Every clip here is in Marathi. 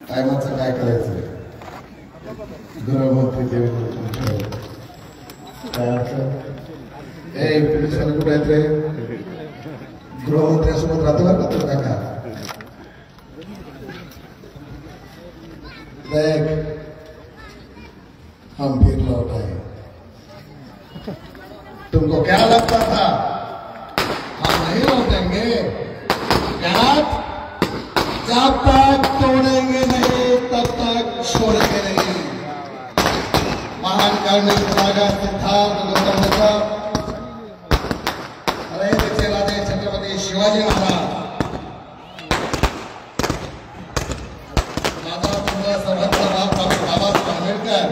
टायमाचं काय करायचं गृहमंत्री देवेंद्र काय अडचण पोलीस कुठे आहेत रे गृहमंत्र्यासोबत राहतो बरं का तुला का देख हम फिर लौट आए तुमको क्या लगता था हम नहीं लौटेंगे क्या जब तक तोड़ेंगे नहीं तब तक छोड़ेंगे नहीं महान कार्मिक सिद्धार्थ गौतम अरे त्याचे राजे छत्रपती शिवाजी महाराज माझा तुमचा सर्वांचा बाप बाबासाहेब आंबेडकर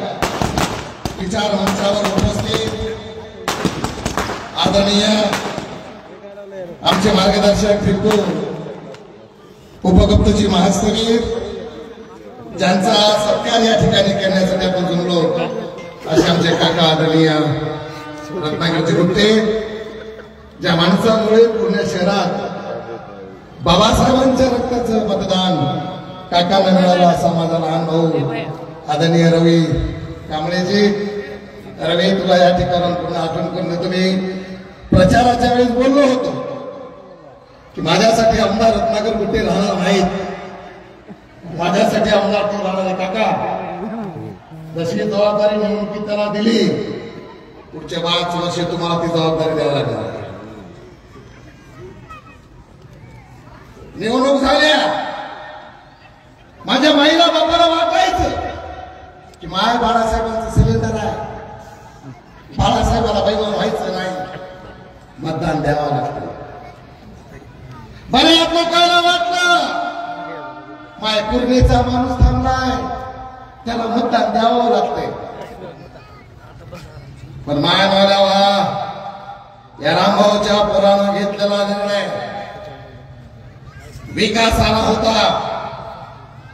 विचार मंचावर उपस्थित आदरणीय आमचे मार्गदर्शक फिरकू उपगुप्तजी महास्तवीर ज्यांचा सत्कार या ठिकाणी करण्यासाठी आपण जमलो असे आमचे काका आदरणीय रत्नागिरीचे गुप्ते ज्या माणसामुळे पुणे शहरात बाबासाहेबांच्या रक्ताचं मतदान काकाला मिळालं असा माझा लहान भाऊ आदरणीय रवी कांबळेजी रवी तुला या ठिकाणी पुन्हा आठवण करून तुम्ही प्रचाराच्या वेळेस बोललो होतो की माझ्यासाठी आमदार रत्नाकर गुट्टे राहणार नाहीत माझ्यासाठी आमदार तू राहणार काका जशी जबाबदारी निवडणुकीत त्याला दिली पुढच्या 5 वर्षे तुम्हाला ती जबाबदारी द्यावी लागणार निवडणूक झाल्या माझ्या माईला बापाला वाटायचं की माय बाळासाहेबांचं सिलेंडर आहे बाळासाहेबाला बैल व्हायचं नाही मतदान द्यावं लागतं बऱ्याच लोकांना वाटलं माय पूर्णेचा माणूस थांबलाय त्याला मतदान द्यावं लागतंय पण माय मावल्या या रामभाऊच्या पोरानं घेतलेला निर्णय विकासाला होता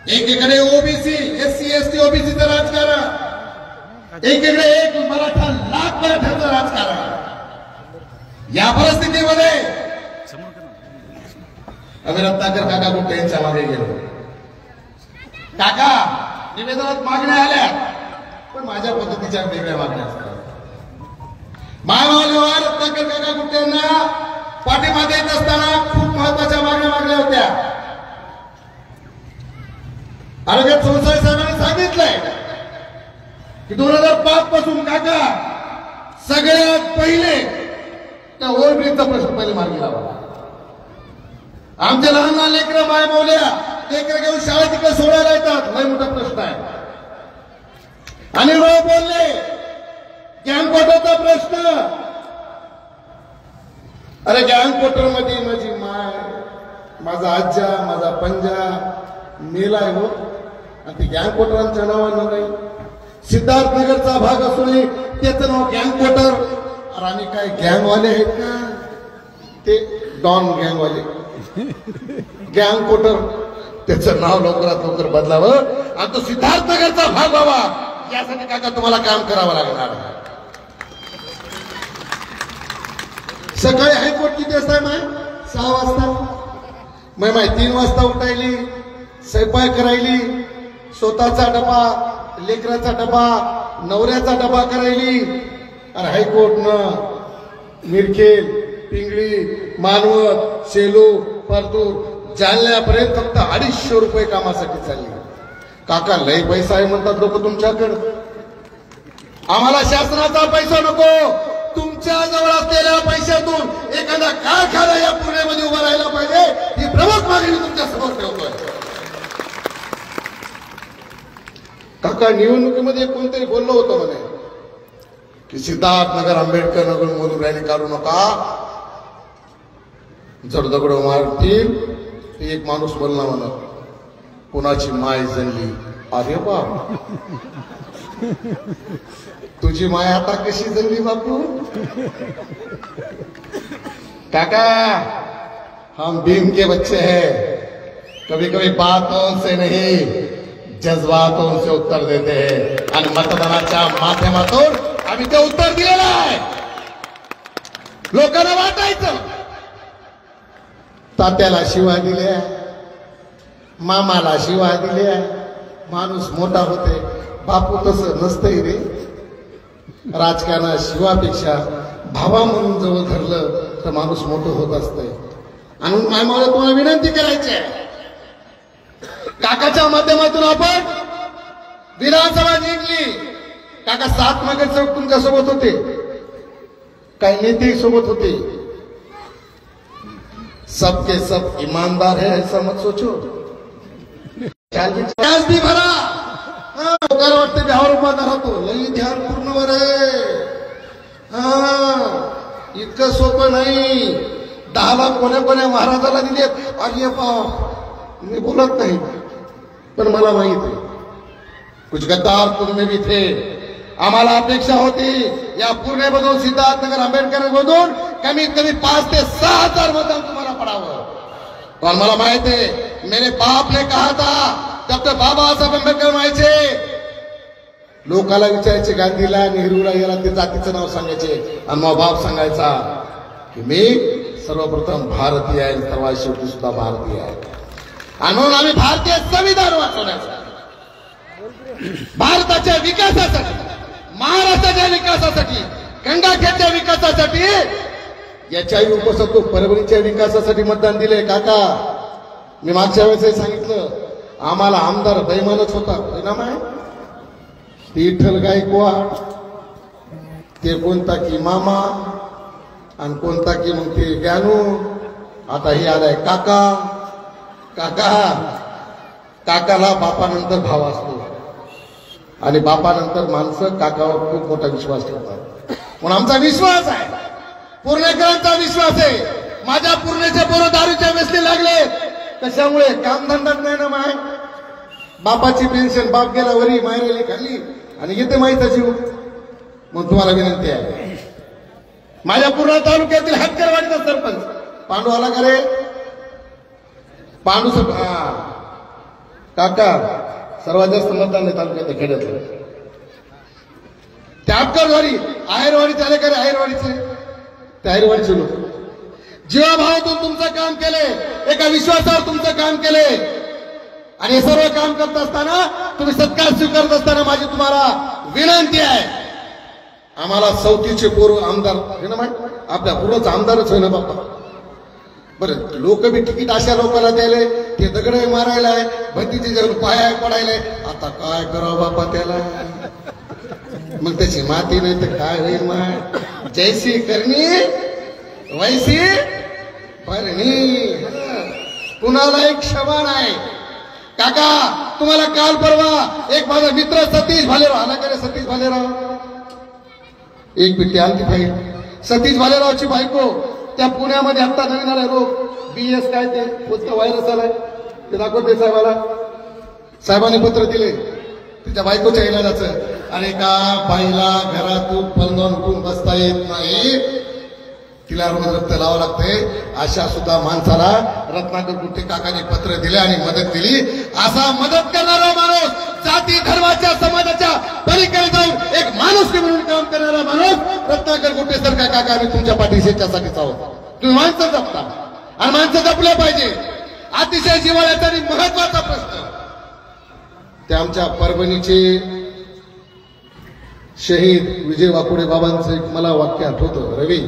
एकीकडे ओबीसी एससी एसटी ओबीसीचं राजकारण एकीकडे एक मराठा लाख मराठ्याचं राजकारण या परिस्थितीमध्ये आम्ही रत्नाकर काका गुट्टे यांच्या मागे गेलो काका निवेदनात मागण्या आल्या पण माझ्या पद्धतीच्या वेगळ्या मागण्या असतात मायमावलीवर रत्नाकर काका गुट्टे यांना पाठीमागे येत असताना खूप महत्वाच्या मागण्या मागल्या होत्या आरोग्य संस्थाने साहेबांनी सांगितलंय की 2005 पासून काका सगळ्यात पहिले त्या ओव्हरब्रिजचा प्रश्न पहिले मार्गी लावा आमचे लहान लहान लेकरं माय मावल्या लेकरं घेऊन शाळेत तिकडे सोडायला येतात लय मोठा प्रश्न आहे आणि बोलले गँगकोटरचा प्रश्न अरे गँगकोटर मध्ये माझी माय माझा आज्जा माझा पंजा मेलाय हो आणि ते गँगकोटरांच्या नावानं नाही सिद्धार्थनगरचा भाग असूनही त्याचं नाव गँगकोटर अरे आम्ही काय गँगवाले आहेत का ते डॉन गँगवाले गँगकोटर त्याचं नाव लवकरात लवकर बदलावं आणि तो सिद्धार्थनगरचा भाग व्हावा यासाठी काका तुम्हाला काम करावं लागणार सकाळी हायकोर्ट किती वाजता माय 6 वाजता माय 3 वाजता उठायली स्वयंपाक करायली स्वतःचा डबा लेकराचा डबा नवऱ्याचा डबा करायली आणि हायकोर्टनं मिरखेल पिंगळी मानवत सेलू परतूर जालन्यापर्यंत फक्त 250 रुपये कामासाठी चालली काका लय पैसा आहे म्हणतात लोक तुमच्याकडं आम्हाला शासनाचा पैसा नको तुमच्या जवळ असलेल्या पैशातून एखादा कारखाना या पुण्यामध्ये उभा राहायला पाहिजे ही प्रमुख मागणी तुमच्या समोर ठेवतोय काका निवडणुकीमध्ये कोणतरी बोललो होतं म्हणे की सिद्धार्थनगर आंबेडकर नगर मधून रॅली काढू नका जर दगड मारतील एक माणूस बोलला म्हणा कुणाची माय जणली अरे बाप तुझी माय आता कशी जणली बापू काका हम भीम के बच्चे हैं कभी कभी बातों से नहीं जज्बातों से उत्तर देते हैं आणि मतदानाच्या माध्यमातून आम्ही ते उत्तर दिलेलं आहे लोकांना वाटायचं तात्याला शिवा दिल्या मामाला शिवा दिल्या माणूस मोठा होते. बापू तसं नसतंय रे. राजकारणात शिवापेक्षा भावा म्हणून जवळ धरलं तर माणूस मोठं होत असतंय. आणि मायमाला तुम्हाला विनंती करायची आहे, काकाच्या माध्यमातून आपण विधानसभा जिंकली. काका 7 नगरसेवक तुमच्या सोबत होते, काही नेते सोबत होते. सबके सब ईमानदार है ऐसा मत सोचो. व्याज भी भरा. लोकांना वाटतं बिहार उपादार होतो, लई ध्यान पूर्णवर आहे. इतकं सोपं नाही. 10 लाख कोण्या महाराजाला दिले. अरे पाव मी बोलत नाही, पण मला माहित आहे कुछ गद्दार तुम्ही भी थे. आम्हाला अपेक्षा होती या पुणेमधून सिद्धार्थनगर आंबेडकर मधून कमीत कमी 5 ते 6 हजार मतदान तुम्हाला पडावं. पण मला माहित है मेरे बाप ने कहा था जब तक बाबासाहेब आंबेडकर म्हणायचे, लोकाला विचारायचे गांधीला नेहरूला याला ते जातीचं नाव सांगायचे आणि मग बाप सांगायचा की मी सर्वप्रथम भारतीय आहे, सर्वात शेवटी सुद्धा भारतीय आहे. आणि म्हणून आम्ही भारतीय संविधान वाचवण्याचा, भारताच्या विकासासाठी, महाराष्ट्राच्या विकासासाठी, गंगाखेडच्या विकासासाठी, याच्याही उपसत्तो परभणीच्या विकासासाठी मतदान दिले. काका मी मागच्या वेळेस सांगितलं, आम्हाला आमदार बैमानच होता. परिणाम आहे विठ्ठल गायकवाड, ते कोणता की मामा आणि कोणता की मग ते ज्ञानू. आता हे आलाय काका. काकाला बापानंतर भाव असतो आणि बापानंतर माणसं काकावर खूप मोठा विश्वास ठेवतात. म्हणून आमचा विश्वास आहे, पुणेकरांचा विश्वास आहे. माझ्या पूर्णेचे पोरं दारूच्या व्यसनी लागले कशामुळे? कामधंदाच नाही ना. माय बापाची पेन्शन, बाप गेला वरी, मायरेली खाल्ली आणि येते माहिती जीव. मग तुम्हाला विनंती आहे, माझ्या पूर्ण तालुक्यातील हातकरवाडीचा सरपंच पांडू आला का रे? पांडू काका सर्वात जास्त मतदान आहे तालुक्यात खेड्यातलं. त्या हातकरवाडी आहेरवाडीचे आले का रे? आहेरवाडीचे ते आहेरवाडीचे लोक जीवाभावातून तुमचं काम केले, एका विश्वासावर तुमचं काम केले. आणि हे सर्व काम करत असताना, तुम्ही सत्कार स्वीकारत असताना माझी तुम्हाला विनंती आहे, आम्हाला 34चे पोरं आमदार हे ना माहिती, आपल्या पुढंच आमदारच होय ना बाप्पा. बरं लोक बी तिकीट अशा लोकांना द्यायले, ते दगड मारायला, भतीचे जर पाया पडायला. आता काय करावं बाप्पा त्याला? मग त्याची माती नाही तर काय होईल? मग जैसी करणी वैसी भरणी. कुणाला एक क्षमा नाही. काका तुम्हाला काल परवा एक माझा मित्र सतीश भालेराव आला का रे? सतीश भालेराव एक पिटी आणखी फाईल. सतीश भालेरावची बायको त्या पुण्यामध्ये आता नवीन आलाय रोग BS काय ते पुस्तक व्हायरस आलाय, ते दाखवते साहेबाला. साहेबांनी पत्र दिले तिच्या बायकोच्या इलाजाचं. अरे का बाईला घरातून पलंगावर उठून बसता येत नाही, तिला रोज रक्त लावावं लागते. अशा सुद्धा माणसाला रत्नाकर गुट्टे काकाने पत्र दिले आणि मदत दिली. असा मदत करणारा माणूस, जाती धर्माच्या समाजाच्या पलीकडे जाऊन एक माणूस म्हणून काम करणारा माणूस रत्नाकर गुट्टे सारखा काका आम्ही तुमच्या पाठीशी याच्यासाठीच आहोत. तुम्ही माणसं जपता आणि माणसं जपलं पाहिजे. अतिशय जिव्हाळ्याचा आणि महत्वाचा प्रश्न, ते आमच्या परभणीचे शहीद विजय वाकुडे बाबांचं एक मला वाक्य आठवतं. रवी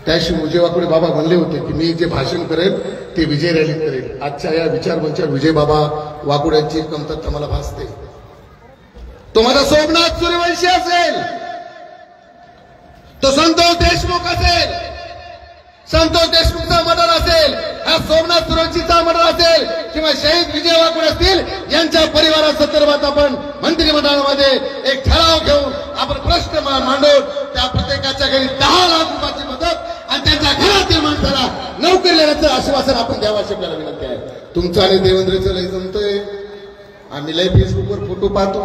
त्याशी विजय वाकुडे बाबा म्हणले होते की मी जे भाषण करेन ते विजय रॅलीत करेन. आजच्या या विचारमंचात विजय बाबा वाकुड्यांची कमतरता मला भासते. तो माझा सोमनाथ सूर्यवंशी असेल, तो संतोष देशमुख असेल, संतोष देशमुखचा मर्डर असेल, हा सोमनाथ सूर्यवंशीचा मर्डर असेल किंवा शहीद विजय वाकुडे असतील, यांच्या परिवारासंदर्भात आपण मंत्रिमंडळामध्ये एक ठराव घेऊन आपण प्रश्न मांडून त्या प्रत्येकाच्या घरी 10 लाख रुपयाची मदत आणि त्यांच्या घरातील माणसाला नोकरी देण्याचं आश्वासन आपण द्यावं अशी आपल्याला विनंती आहे. तुमचं आणि देवेंद्रचं लय जमतंय. आम्ही लय फेसबुकवर फोटो पाहतो.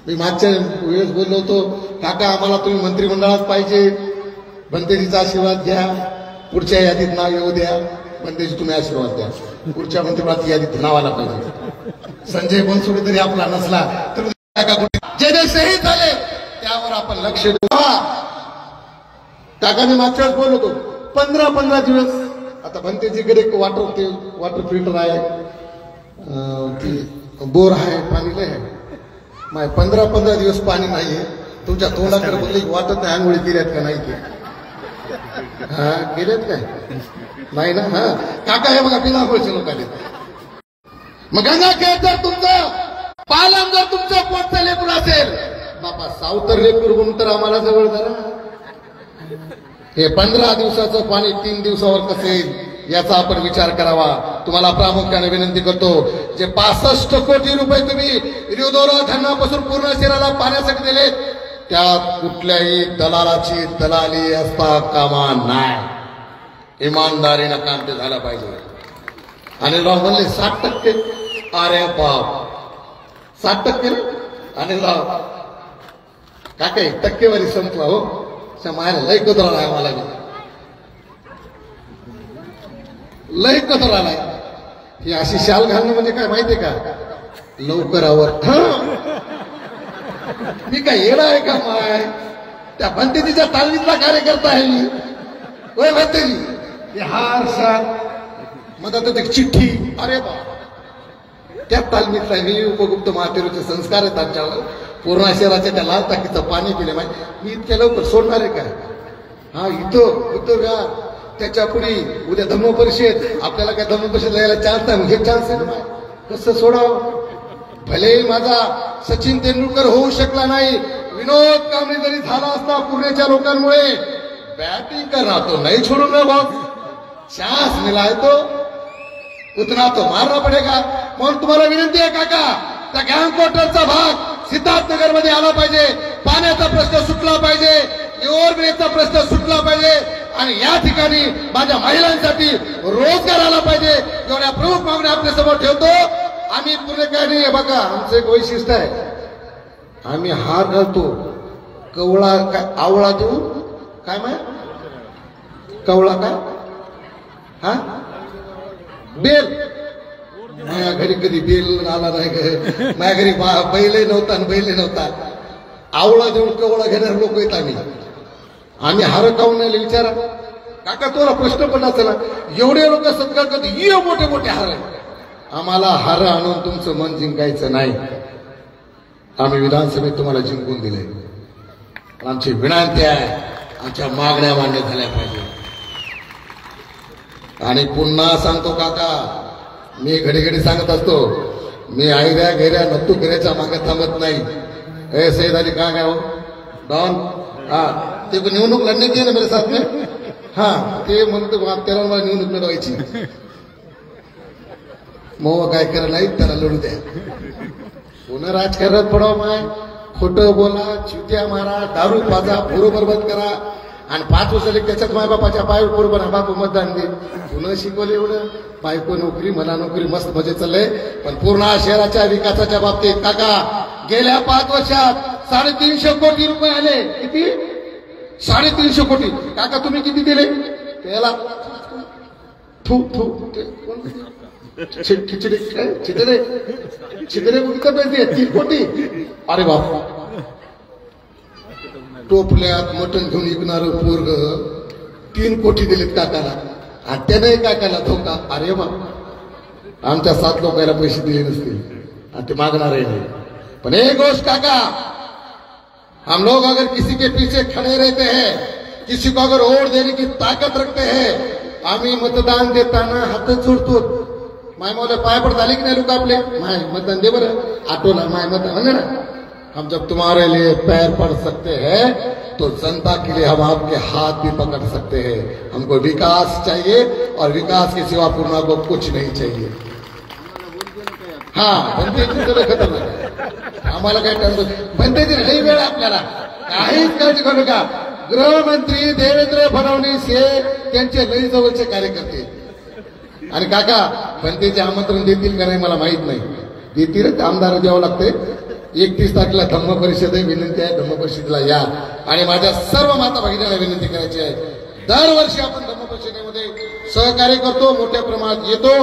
मी मागच्या वेळेस बोललो होतो, काका आम्हाला तुम्ही मंत्रिमंडळात पाहिजे, बंदेजीचा आशीर्वाद घ्या, पुढच्या यादीत नाव येऊ द्या. बंदेजी तुम्ही आशीर्वाद द्या, पुढच्या मंत्रिमंडळात यादीत नावाला पाहिजे. संजय बनसोडे तरी आपला नसला तर जे जे शहीद झाले त्यावर आपण लक्ष देऊ. काका मी मागच्या वेळेस बोललो होतो 15 दिवस. आता बंदेजीकडे वॉटर फिल्टर आहे, ती बोर आहे पाणी लय आहे माय 15 दिवस पाणी नाहीये तुमच्या तोंडाकडे बघली वाटत नाही आंघोळी केल्यात का नाही ते हा केल्यात काय नाही ना हा काका हे बघा बिना आंघोळीचे लोक आले मग गंगाखेड जर तुमचं पालम जर तुमचं पोटचं लेकूर असेल बापा सावतर लेकूर म्हणून तर आम्हाला जवळ धरा हे 15 दिवसाचं पाणी 3 दिवसावर कसं येईल याचा आपण विचार करावा तुम्हाला प्रामुख्याने विनंती करतो जे 65 कोटी रुपये तुम्ही रिओदोरा धरणापासून पूर्ण शहराला पाण्यासाठी दिले त्यात कुठल्याही दलालाची दलाली असता कामा नाही इमानदारीनं काम ते झालं पाहिजे आणि राव म्हणले 60% अरे बाप 60% आणि राव काय काय टक्केवारी संपला हो मायला लय कचरा आलाय मला लय कचरा आलाय ही अशी शाल घालणं म्हणजे काय माहितीये का लवकरावर मी काय येणार आहे का माय त्या भंतेजीच्या तालमीतला कार्यकर्ता आहे मी होय भंतेजी हार शाल मधात एक चिठ्ठी अरे बा त्या तालमीतला मी उपगुप्त महातेरूचे संस्कार आहेत आमच्यावर पूर्णा शहराच्या त्या लाल टाकीचं पाणी पिले माहिती मी इतक्या लवकर सोडणार आहे का हा इथं उद्या त्याच्या पुढे उद्या धम्म परिषद आपल्याला काय धम्म परिषद यायला चान्स नाही हे चान्स आहे ना कसं सोडावं भले माझा सचिन तेंडुलकर होऊ शकला नाही विनोद कांबळे जरी झाला असता पुण्याच्या लोकांमुळे बॅटिंग करना तो नहीं छोडूंगा बॉक्स चान्स मिला है तो उतना तो मारना पडेगा म्हणून तुम्हाला विनंती आहे काका त्या गॅंग क्वार्टरचा भाग सिद्धार्थनगर मध्ये आला पाहिजे पाण्याचा प्रश्न सुटला पाहिजे ओव्हरब्रिजचा प्रश्न सुटला पाहिजे आणि या ठिकाणी माझ्या महिलांसाठी रोजगार आला पाहिजे एवढ्या प्रमुख मागण्या आपल्या समोर ठेवतो आम्ही पूर्ण काय नाही बघा आमचं एक वैशिष्ट्य आहे आम्ही हार घालतो कवळा काय आवळा देऊ काय माय कवळा काय हा बेल माझ्या घरी कधी बेल आला नाही माझ्या घरी बैल नव्हता आणि बैल नव्हता आवळा देऊन कवळा घेणार लोक येत आम्ही हार खाऊन नाही विचारा काका तुला प्रश्न पडला चला एवढे लोक सत्कार करते ये मोठे मोठे हार आम्हाला हार आणून तुमचं मन जिंकायचं नाही आम्ही विधानसभेत तुम्हाला जिंकून दिले आमची विनंती आहे आमच्या मागण्या मान्य झाल्या पाहिजे आणि पुन्हा सांगतो काका मी घडी घडी सांगत असतो मी आयऱ्या घेऱ्या नत्तू घेऱ्याच्या मागे थांबत नाही ए सैद अली कहाँ गए हो डॉन हाँ ते निवडणूक लढने की है ना मेरे साथ में हाँ ते म्हणतो त्याला मला निवडणूक लढवायची मग काय करायला नाही त्याला लढू द्या पुन्हा राजकारणात पडाव माय खोटं बोला चिवट्या मारा दारू पाजा पोरं बरबाद करा आणि 5 वर्षाले त्याच्यात मायबापाच्या पायावर बरोबर बापू मतदान दे पुन्हा शिकवलं एवढं बायको नोकरी मला नोकरी मस्त मजे चाललंय पण पूर्ण शहराच्या विकासाच्या बाबतीत काका गेल्या 5 वर्षात 350 कोटी रुपये आले किती 350 कोटी काका तुम्ही किती दिले त्याला थू थू खिचडे चितडे चितडे किती पैसे 3 कोटी अरे बाप टोपल्यात मटण घेऊन विकणार पोरग 3 कोटी दिलेत काकाला आणि त्याने काकाला धोका अरे बाप आमच्या 7 लोकांना पैसे दिले नसतील आणि ते मागणार आहे पण एक गोष्ट काका हम लोग अगर किसी के पीछे खड़े रहते हैं किसी को अगर वोट देने की ताकत रखते हैं आम्ही मतदान देताना हात जोडतो माय मोले पाय पडत आले की नाही लोक आपले माय मतदान दे बरं आठवला माय मतदान ना हम जब तुम्हारे लिए पैर पड़ सकते हैं तो जनता के लिए हम आपके हाथ भी पकड़ सकते हैं हमको विकास चाहिए और विकास के सिवा पूर्णा को कुछ नहीं चाहिए हाँ बनतेजी सगळं खतरनाक आम्हाला काय टेन्शन बनतेजी लई वेळ आपल्याला काहीच काळजी करू नका गृहमंत्री देवेंद्र फडणवीस हे त्यांचे लई जवळचे कार्यकर्ते आणि काका बनतेचे आमंत्रण देतील का नाही मला माहित नाही देतील आमदार द्यावं लागते 31 तारखेला धम्म परिषद आहे विनंती आहे धम्म परिषदेला या आणि माझ्या सर्व माता भगिनींना विनंती करायची आहे दरवर्षी आपण धम्म परिषदेमध्ये सहकार्य करतो मोठ्या प्रमाणात येतो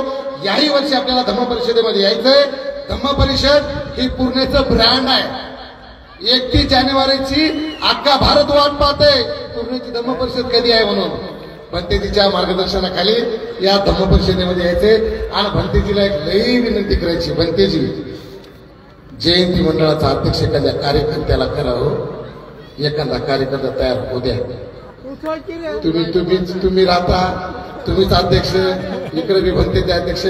याही वर्षी आपल्याला धम्म परिषदेमध्ये यायचंय धम्म परिषद ही पूर्णेचं ब्रँड आहे 31 जानेवारीची अख्खा भारत वाट पाहते पूर्णेची धम्म परिषद कधी आहे म्हणून भंतेजीच्या मार्गदर्शनाखाली या धम्म परिषदेमध्ये यायचे आणि भंतेजीला एक लई विनंती करायची, भंतेजी जयंती मंडळाचा अध्यक्ष एखाद्या कार्यकर्त्याला करावं, एखादा कार्यकर्ता तयार होऊ द्या. तुम्ही राहता, तुम्हीच अध्यक्ष, इकडे बी भंतेचे अध्यक्ष,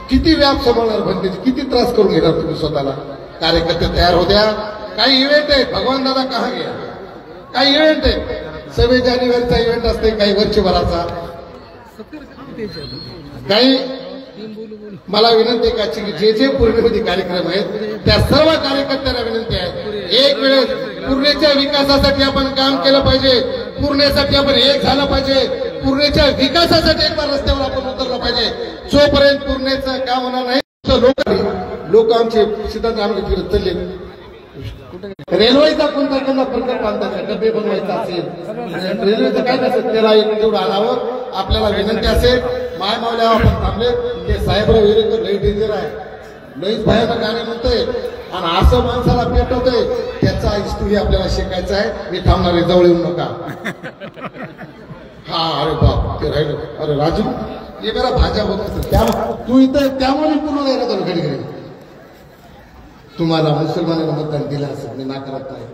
किती व्याप सांभाळणार भंतेजी, किती त्रास करून घेणार तुम्ही स्वतःला. कार्यकर्ते तयार होऊ द्या. काही इव्हेंट आहे, भगवान दादा कहा गया, काही इव्हेंट आहे, 26 जानेवारीचा इव्हेंट असते, काही वर्षभराचा. काही मला विनंती आहे का जे जे पूर्णेमध्ये कार्यक्रम आहेत त्या सर्व कार्यकर्त्यांना विनंती आहे, एक वेळेस पूर्णेच्या विकासासाठी आपण काम केलं पाहिजे, पूर्णेसाठी आपण एक झालं पाहिजे, पूर्णेच्या विकासासाठी एक बार रस्त्यावर आपण उतरलं पाहिजे. जोपर्यंत पूर्णेचं काम होणार नाही लोक आमचे सिद्धांत आम्ही फिरत चालले. रेल्वेचा कोणता कोणता प्रकल्प आणतात, डबे बनवायचा असेल, रेल्वेचं काय नसेल त्याला एक तेवढं आणावं. आपल्याला विनंती असेल, माय मावल्या आपण थांबले ते साहेबराव विरुद्ध लई डेंजर आहे, लईच भयानक गाणे म्हणतोय आणि असं माणसाला पेटवतोय, त्याचा हिस्ट्री आपल्याला शिकायचा आहे. मी थांबणार आहे, जवळ येऊ नका. हा अरे बाप ते राहिलं, अरे राजू ये मेरा भाज्या होत असत तू इथं, त्यामुळे पूर्ण नाही ना घडी घडी. तुम्हाला मुसलमानांना मतदान दिलं असेल, मी नाकारत नाही,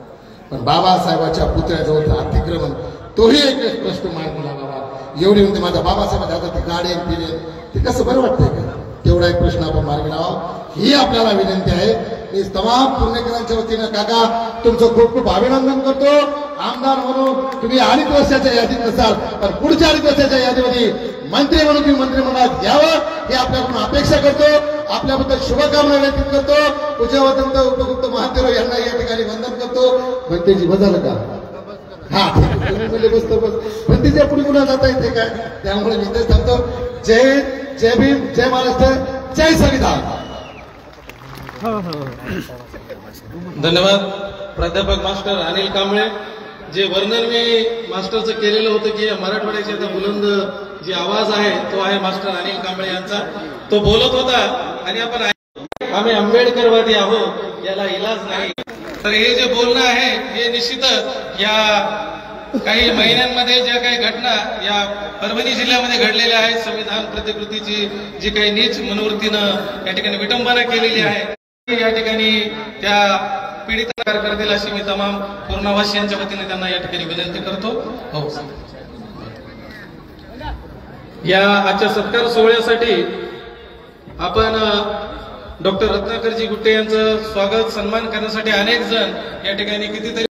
पण बाबासाहेबाच्या पुतळ्याजवळचं अतिक्रमण तोही एक प्रश्न मांडला. बाबा एवढी म्हणते माझ्या बाबासाहेबांच्या हातात ती गाडी पिणे ते कसं बरं वाटतंय का, तेवढा एक प्रश्न आपण मार्गी लावा ही आपल्याला विनंती आहे. मी तमाम पुणेकरांच्या वतीनं काका तुमचं खूप खूप अभिनंदन करतो. आमदार म्हणून तुम्ही 2.5 वर्षाच्या यादीत नसाल, पण पुढच्या 2.5 वर्षाच्या यादीमध्ये मंत्री म्हणून तुम्ही मंत्रिमंडळात यावं हे आपल्याकडून अपेक्षा करतो. आपल्याबद्दल शुभकामना व्यक्त करतो. पूज्यवंत उपगुप्त महादेव यांना या ठिकाणी वंदन करतो. भंतेजी बदल का, हा तुम्ही बसतो बस भंतेच्या पुढे पुन्हा जाता येते काय, त्यामुळे मी इथेच थांबतो. जय जय भीम, जय महाराष्ट्र, जय संविधान. धन्यवाद प्राध्यापक मास्टर अनिल कांबळे. जे वर्णन मी मास्टरचं केलेलं होतं की मराठवाड्याची आता बुलंद जी आवाज आहे तो आहे मास्टर अनिल कांबळे यांचा. तो बोलत होता आणि आपण आम्ही आंबेडकरवादी आहोत याला इलाज नाही. तर हे जे बोलणं आहे हे निश्चितच या काही महिन्यांमध्ये ज्या काही घटना या परभणी जिल्ह्यामध्ये घडलेल्या आहेत, संविधान प्रतिकृतीची जी काही नीच मनोवृत्तीनं या ठिकाणी विटंबना केलेली आहे, या ठिकाणी त्या पीडित करतील अशी मी तमाम पूर्णवासियांच्या वतीने त्यांना या ठिकाणी विनंती करतो. हो, या आजच्या सत्कार सोहळ्यासाठी आपण डॉक्टर रत्नाकरजी गुट्टे यांचं स्वागत सन्मान करण्यासाठी अनेक जण या ठिकाणी कितीतरी